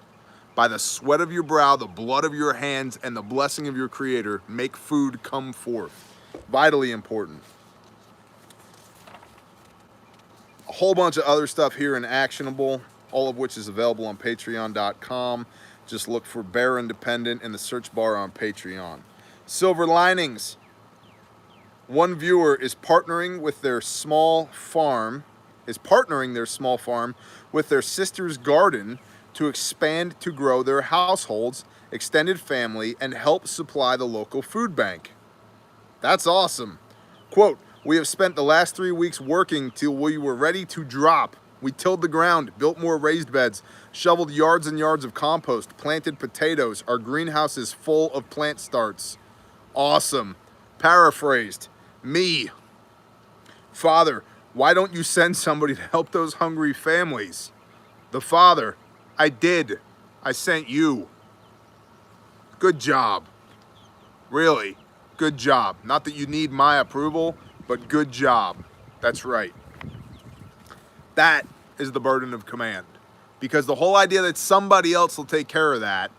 by the sweat of your brow, the blood of your hands, and the blessing of your Creator. Make food come forth. Vitally important. A whole bunch of other stuff here in Actionable, all of which is available on patreon.com. Just look for Bear Independent in the search bar on Patreon. Silver linings. One viewer is partnering their small farm with their sister's garden to expand to grow their households, extended family, and help supply the local food bank. That's awesome. Quote, we have spent the last 3 weeks working till we were ready to drop. We tilled the ground, built more raised beds, shoveled yards and yards of compost, planted potatoes. Our greenhouse is full of plant starts. Awesome. Paraphrased, me. Father, why don't you send somebody to help those hungry families? The father, I did. I sent you. Good job. Really, good job. Not that you need my approval, but good job. That's right. That is the burden of command. Because the whole idea that somebody else will take care of that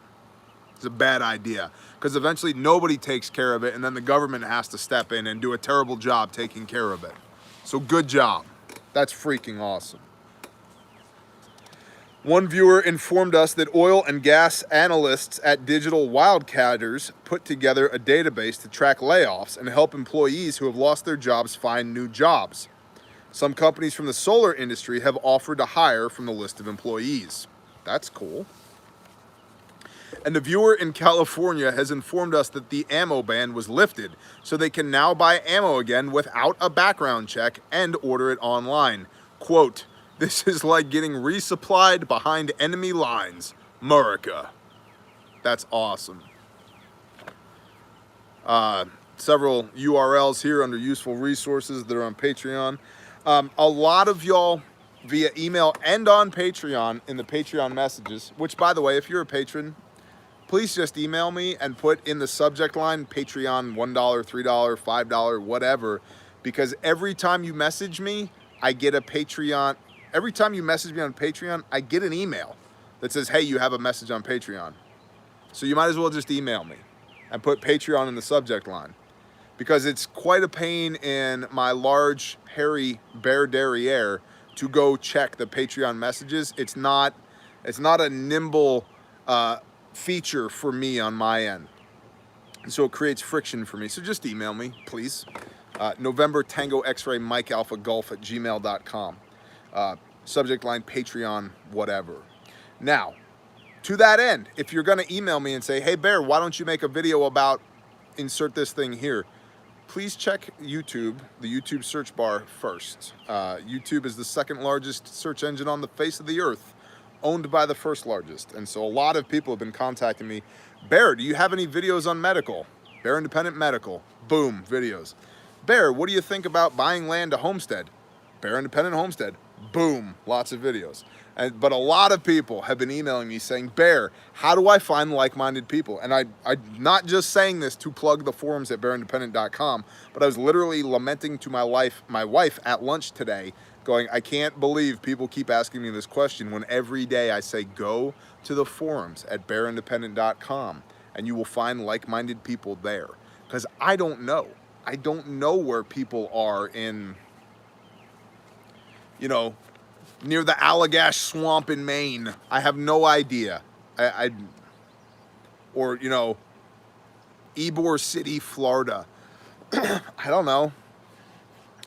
is a bad idea. Because eventually nobody takes care of it, and then the government has to step in and do a terrible job taking care of it. So good job. That's freaking awesome. One viewer informed us that oil and gas analysts at Digital Wildcatters put together a database to track layoffs and help employees who have lost their jobs find new jobs. Some companies from the solar industry have offered to hire from the list of employees. That's cool. And the viewer in California has informed us that the ammo ban was lifted, so they can now buy ammo again without a background check and order it online. Quote, this is like getting resupplied behind enemy lines. America. That's awesome. Several URLs here under useful resources that are on Patreon. A lot of y'all via email and on Patreon in the Patreon messages, which, by the way, if you're a patron, please just email me and put in the subject line Patreon $1, $3, $5, whatever, because every time you message me, I get a Patreon. Every time you message me on Patreon, I get an email that says, hey, you have a message on Patreon. So you might as well just email me and put Patreon in the subject line, because it's quite a pain in my large, hairy bear derriere to go check the Patreon messages. It's not a nimble feature for me on my end. So it creates friction for me. So just email me, please. November Tango X-Ray Mike Alpha Golf at gmail.com. Subject line Patreon, whatever. Now, to that end, if you're gonna email me and say, hey Bear, why don't you make a video about insert this thing here? Please check YouTube, the YouTube search bar first. YouTube is the second largest search engine on the face of the earth, owned by the first largest. And so a lot of people have been contacting me. Bear, do you have any videos on medical? Bear Independent Medical, boom, videos. Bear, what do you think about buying land to homestead? Bear Independent Homestead, boom, lots of videos. But a lot of people have been emailing me saying, Bear, how do I find like-minded people? And I'm not just saying this to plug the forums at bearindependent.com, but I was literally lamenting to my wife at lunch today, going, I can't believe people keep asking me this question when every day I say, go to the forums at bearindependent.com and you will find like-minded people there. Because I don't know. I don't know where people are in, you know, near the Allagash Swamp in Maine. I have no idea. Or, you know, Ybor City, Florida. I don't know.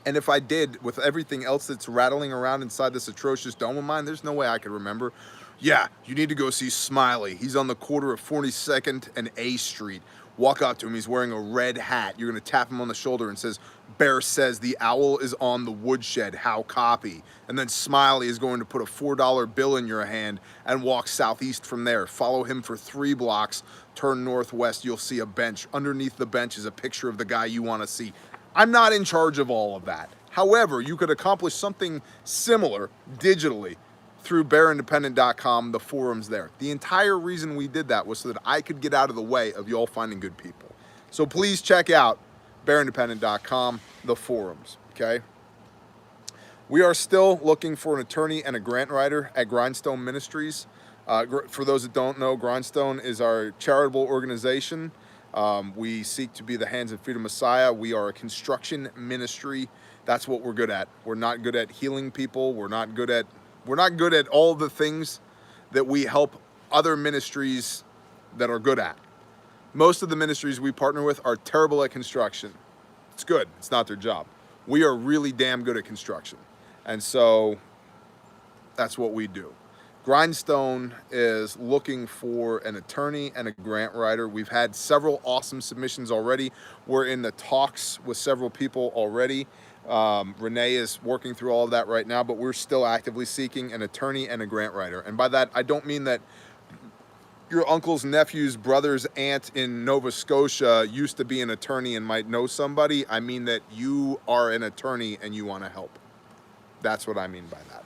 And if I did, with everything else that's rattling around inside this atrocious dome of mine, there's no way I could remember. Yeah, you need to go see Smiley. He's on the corner of 42nd and A Street. Walk up to him, he's wearing a red hat. You're gonna tap him on the shoulder and says, Bear says the owl is on the woodshed, how copy? And then Smiley is going to put a $4 bill in your hand and walk southeast from there. Follow him for 3 blocks, turn northwest, you'll see a bench. Underneath the bench is a picture of the guy you wanna see. I'm not in charge of all of that. However, you could accomplish something similar digitally through bearindependent.com, the forums there. The entire reason we did that was so that I could get out of the way of y'all finding good people. So please check out bearindependent.com, the forums, okay? We are still looking for an attorney and a grant writer at Grindstone Ministries. For those that don't know, Grindstone is our charitable organization. We seek to be the hands and feet of Messiah. We are a construction ministry. That's what we're good at. We're not good at healing people. We're not good at all the things that we help other ministries that are good at. Most of the ministries we partner with are terrible at construction. It's good, it's not their job. We are really damn good at construction. And so that's what we do. Grindstone is looking for an attorney and a grant writer. We've had several awesome submissions already. We're in the talks with several people already. Renee is working through all of that right now, but we're still actively seeking an attorney and a grant writer. And by that, I don't mean that your uncle's nephew's brother's aunt in Nova Scotia used to be an attorney and might know somebody. I mean that you are an attorney and you want to help. That's what I mean by that.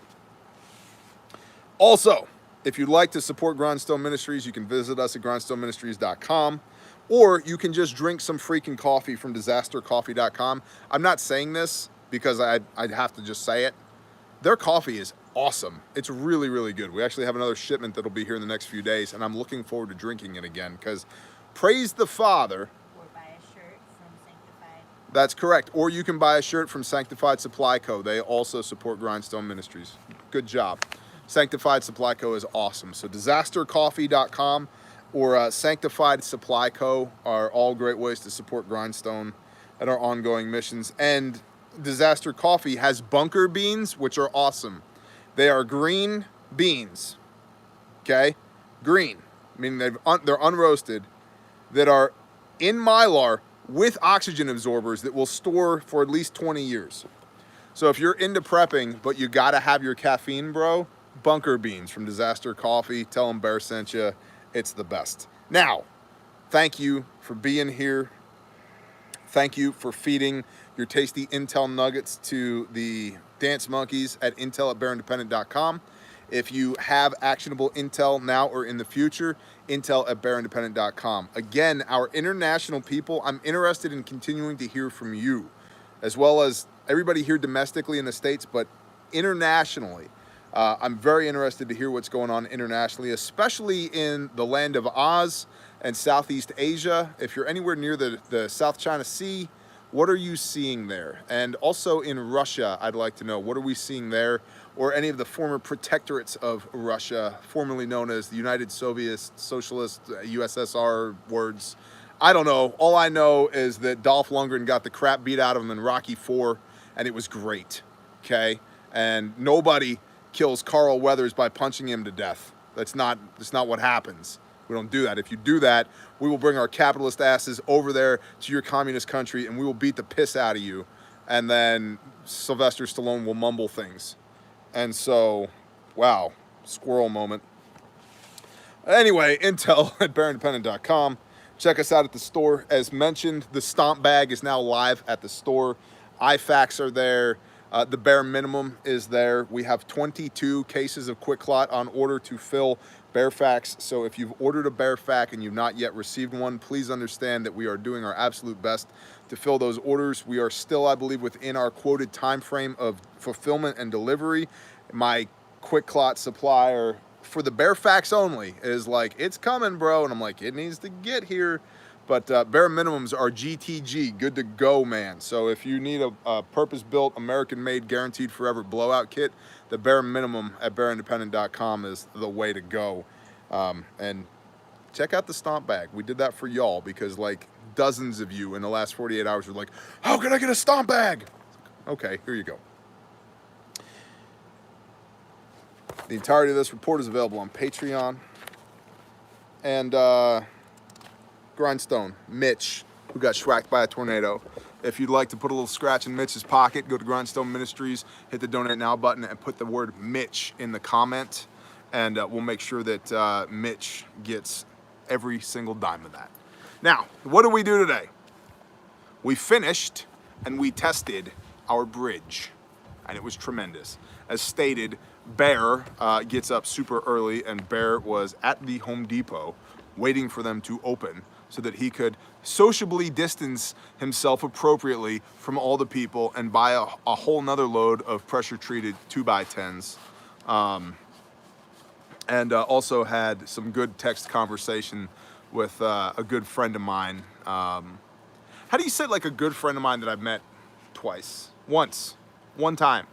Also, if you'd like to support Grindstone Ministries, you can visit us at grindstoneministries.com. Or you can just drink some freaking coffee from disastercoffee.com. I'm not saying this because I'd have to just say it. Their coffee is awesome. It's really, really good. We actually have another shipment that'll be here in the next few days, and I'm looking forward to drinking it again because praise the Father. Or buy a shirt from Sanctified. That's correct. Or you can buy a shirt from Sanctified Supply Co. They also support Grindstone Ministries. Good job. Sanctified Supply Co. is awesome. So disastercoffee.com or Sanctified Supply Co. are all great ways to support Grindstone and our ongoing missions. And Disaster Coffee has bunker beans, which are awesome. They are green beans, okay? Green, meaning they're unroasted, that are in Mylar with oxygen absorbers that will store for at least 20 years. So if you're into prepping, but you gotta have your caffeine, bro, bunker beans from Disaster Coffee. Tell them Bear sent you. It's the best. Now, thank you for being here. Thank you for feeding your tasty intel nuggets to the dance monkeys at intel@bearindependent.com. If you have actionable intel now or in the future, intel@bearindependent.com. Again, our international people, I'm interested in continuing to hear from you, as well as everybody here domestically in the States, but internationally. I'm very interested to hear what's going on internationally, especially in the land of Oz and Southeast Asia. If you're anywhere near the South China Sea, what are you seeing there? And also in Russia, I'd like to know, what are we seeing there? Or any of the former protectorates of Russia, formerly known as the United Soviet Socialist USSR words. I don't know. All I know is that Dolph Lundgren got the crap beat out of him in Rocky IV, and it was great, okay? And nobody kills Carl Weathers by punching him to death. That's not what happens. We don't do that. If you do that, we will bring our capitalist asses over there to your communist country and we will beat the piss out of you. And then Sylvester Stallone will mumble things. And so, wow, squirrel moment. Anyway, intel at bearindependent.com. Check us out at the store. As mentioned, the Stomp Bag is now live at the store. IFACs are there. The bare minimum is there. We have 22 cases of Quick Clot on order to fill Bearfax. So if you've ordered a Bearfac and you've not yet received one, please understand that we are doing our absolute best to fill those orders. We are still, I believe, within our quoted time frame of fulfillment and delivery. My Quick Clot supplier for the Bearfax only is like, it's coming, bro. And I'm like, it needs to get here. But bare minimums are GTG, good to go, man. So if you need a purpose-built, American-made, guaranteed forever blowout kit, the bare minimum at bearindependent.com is the way to go. And check out the Stomp Bag. We did that for y'all because like dozens of you in the last 48 hours were like, how can I get a Stomp Bag? Okay, here you go. The entirety of this report is available on Patreon. And Grindstone, Mitch, who got schwacked by a tornado. If you'd like to put a little scratch in Mitch's pocket, go to Grindstone Ministries, hit the donate now button and put the word Mitch in the comment. And we'll make sure that Mitch gets every single dime of that. Now, what did we do today? We finished and we tested our bridge and it was tremendous. As stated, Bear gets up super early and Bear was at the Home Depot waiting for them to open so that he could sociably distance himself appropriately from all the people and buy a whole nother load of pressure-treated 2x10s. And also had some good text conversation with a good friend of mine. How do you say like a good friend of mine that I've met twice? One time.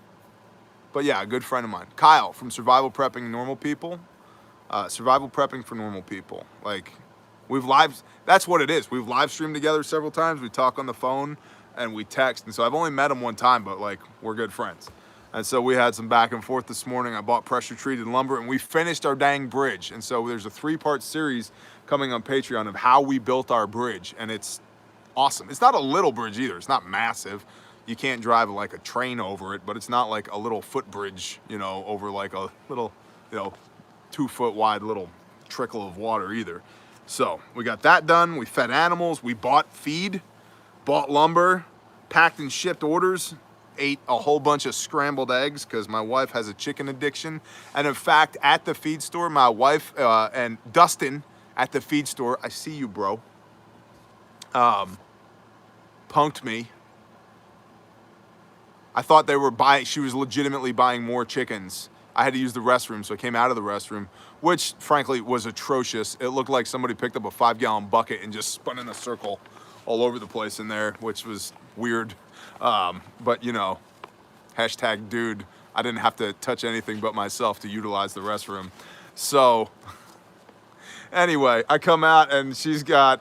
But yeah, a good friend of mine. Kyle from Survival Prepping Normal People. Survival Prepping for Normal People. Like, that's what it is. We've live streamed together several times. We talk on the phone and we text. And so I've only met him one time, but like, we're good friends. And so we had some back and forth this morning. I bought pressure treated lumber and we finished our dang bridge. And so there's a 3-part series coming on Patreon of how we built our bridge. And it's awesome. It's not a little bridge either. It's not massive. You can't drive like a train over it, but it's not like a little footbridge, you know, over like a little, 2-foot wide little trickle of water either. So we got that done. We fed animals. We bought feed, bought lumber, packed and shipped orders, ate a whole bunch of scrambled eggs because my wife has a chicken addiction. And in fact, at the feed store, my wife and Dustin at the feed store, I see you, bro, punked me. I thought she was legitimately buying more chickens. I had to use the restroom, so I came out of the restroom, which frankly was atrocious. It looked like somebody picked up a 5-gallon bucket and just spun in a circle all over the place in there, which was weird. But you know, hashtag dude, I didn't have to touch anything but myself to utilize the restroom. So anyway, I come out and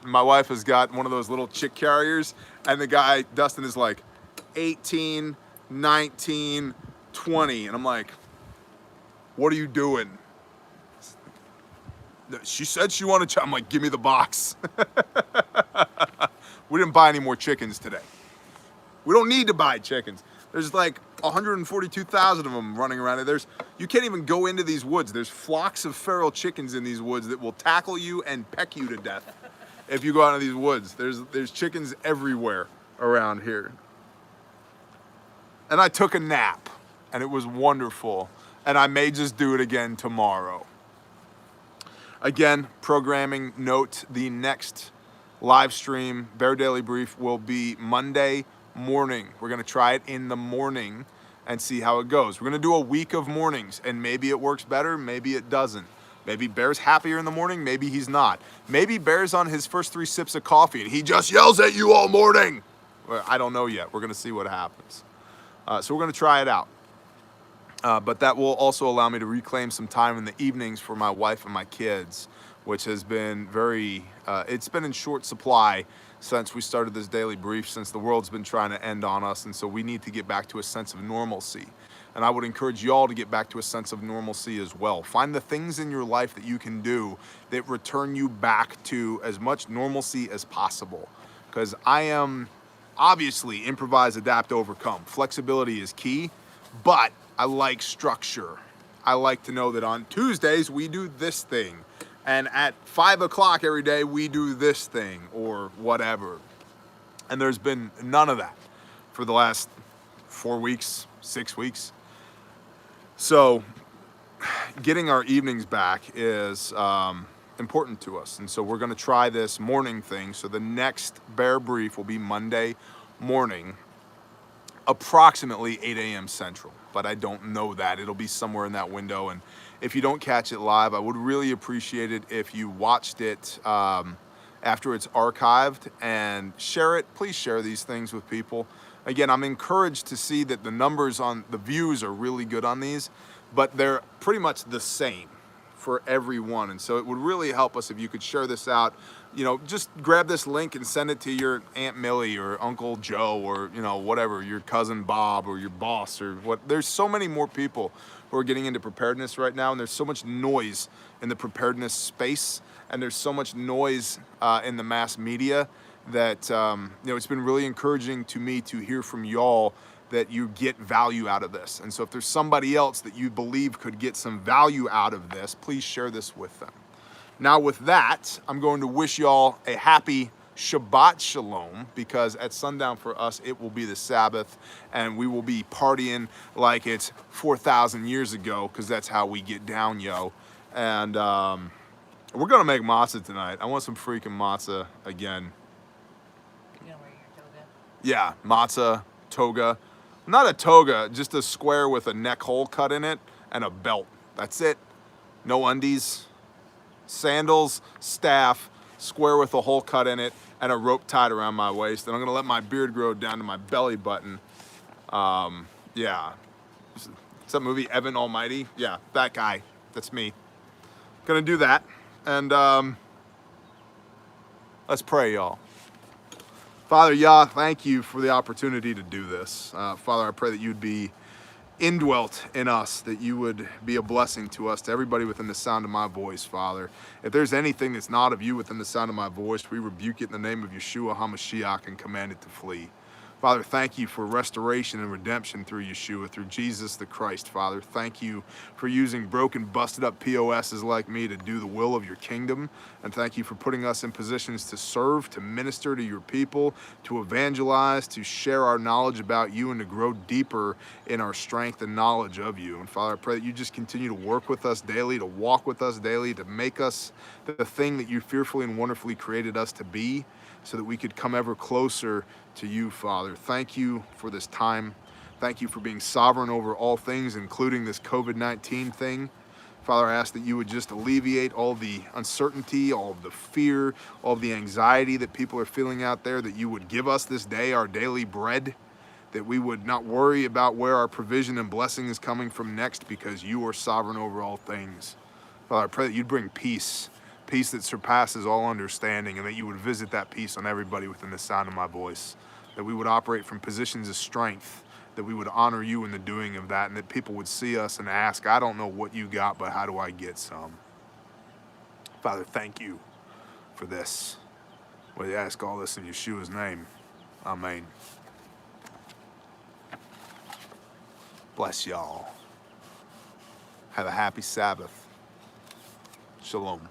my wife has got one of those little chick carriers, and the guy, Dustin, is like 18, 19, 20, and I'm like, what are you doing? She said she wanted I'm like, give me the box. We didn't buy any more chickens today. We don't need to buy chickens. There's like 142,000 of them running around. You can't even go into these woods. There's flocks of feral chickens in these woods that will tackle you and peck you to death if you go out into these woods. There's chickens everywhere around here. And I took a nap, and it was wonderful. And I may just do it again tomorrow. Again, programming note, the next live stream, Bear Daily Brief, will be Monday morning. We're going to try it in the morning and see how it goes. We're going to do a week of mornings, and maybe it works better, maybe it doesn't. Maybe Bear's happier in the morning, maybe he's not. Maybe Bear's on his first 3 sips of coffee and he just yells at you all morning. Well, I don't know yet. We're going to see what happens. So we're going to try it out. But that will also allow me to reclaim some time in the evenings for my wife and my kids, which has been it's been in short supply since we started this daily brief, since the world's been trying to end on us. And so we need to get back to a sense of normalcy. And I would encourage y'all to get back to a sense of normalcy as well. Find the things in your life that you can do that return you back to as much normalcy as possible. Because I am obviously improvise, adapt, overcome. Flexibility is key, but I like structure. I like to know that on Tuesdays we do this thing, and at 5 o'clock every day we do this thing or whatever. And there's been none of that for the last 4 weeks, 6 weeks. So getting our evenings back is important to us. And so we're going to try this morning thing. So the next Bear Brief will be Monday morning, approximately 8 a.m. Central. But I don't know that. It'll be somewhere in that window. And if you don't catch it live, I would really appreciate it if you watched it after it's archived and share it. Please share these things with people. Again, I'm encouraged to see that the numbers on the views are really good on these, but they're pretty much the same for everyone. And so it would really help us if you could share this out. You know, just grab this link and send it to your Aunt Millie or Uncle Joe or, you know, whatever, your cousin Bob or your boss or what. There's so many more people who are getting into preparedness right now, and there's so much noise in the preparedness space, and there's so much noise in the mass media that, you know, it's been really encouraging to me to hear from y'all that you get value out of this. And so if there's somebody else that you believe could get some value out of this, please share this with them. Now with that, I'm going to wish y'all a happy Shabbat Shalom, because at sundown for us, it will be the Sabbath, and we will be partying like it's 4,000 years ago, because that's how we get down, yo. And we're gonna make matzah tonight. I want some freaking matzah again. You're gonna wear your toga? Yeah, matzah, toga. Not a toga, just a square with a neck hole cut in it and a belt. That's it. No undies, sandals, staff, square with a hole cut in it, and a rope tied around my waist. And I'm gonna let my beard grow down to my belly button. Yeah. What's that movie, Evan Almighty? Yeah, that guy. That's me. Gonna do that. And let's pray, y'all. Father Yah, thank you for the opportunity to do this. Father, I pray that you'd be indwelt in us, that you would be a blessing to us, to everybody within the sound of my voice, Father. If there's anything that's not of you within the sound of my voice, we rebuke it in the name of Yeshua HaMashiach and command it to flee. Father, thank you for restoration and redemption through Yeshua, through Jesus the Christ, Father. Thank you for using broken, busted up POSs like me to do the will of your kingdom. And thank you for putting us in positions to serve, to minister to your people, to evangelize, to share our knowledge about you, and to grow deeper in our strength and knowledge of you. And Father, I pray that you just continue to work with us daily, to walk with us daily, to make us the thing that you fearfully and wonderfully created us to be, so that we could come ever closer to you, Father. Thank you for this time. Thank you for being sovereign over all things, including this COVID-19 thing. Father, I ask that you would just alleviate all the uncertainty, all of the fear, all of the anxiety that people are feeling out there, that you would give us this day our daily bread, that we would not worry about where our provision and blessing is coming from next, because you are sovereign over all things. Father, I pray that you'd bring peace, peace that surpasses all understanding, and that you would visit that peace on everybody within the sound of my voice, that we would operate from positions of strength, that we would honor you in the doing of that, and that people would see us and ask, I don't know what you got, but how do I get some? Father, thank you for this. We ask all this in Yeshua's name. Amen. Bless y'all. Have a happy Sabbath. Shalom.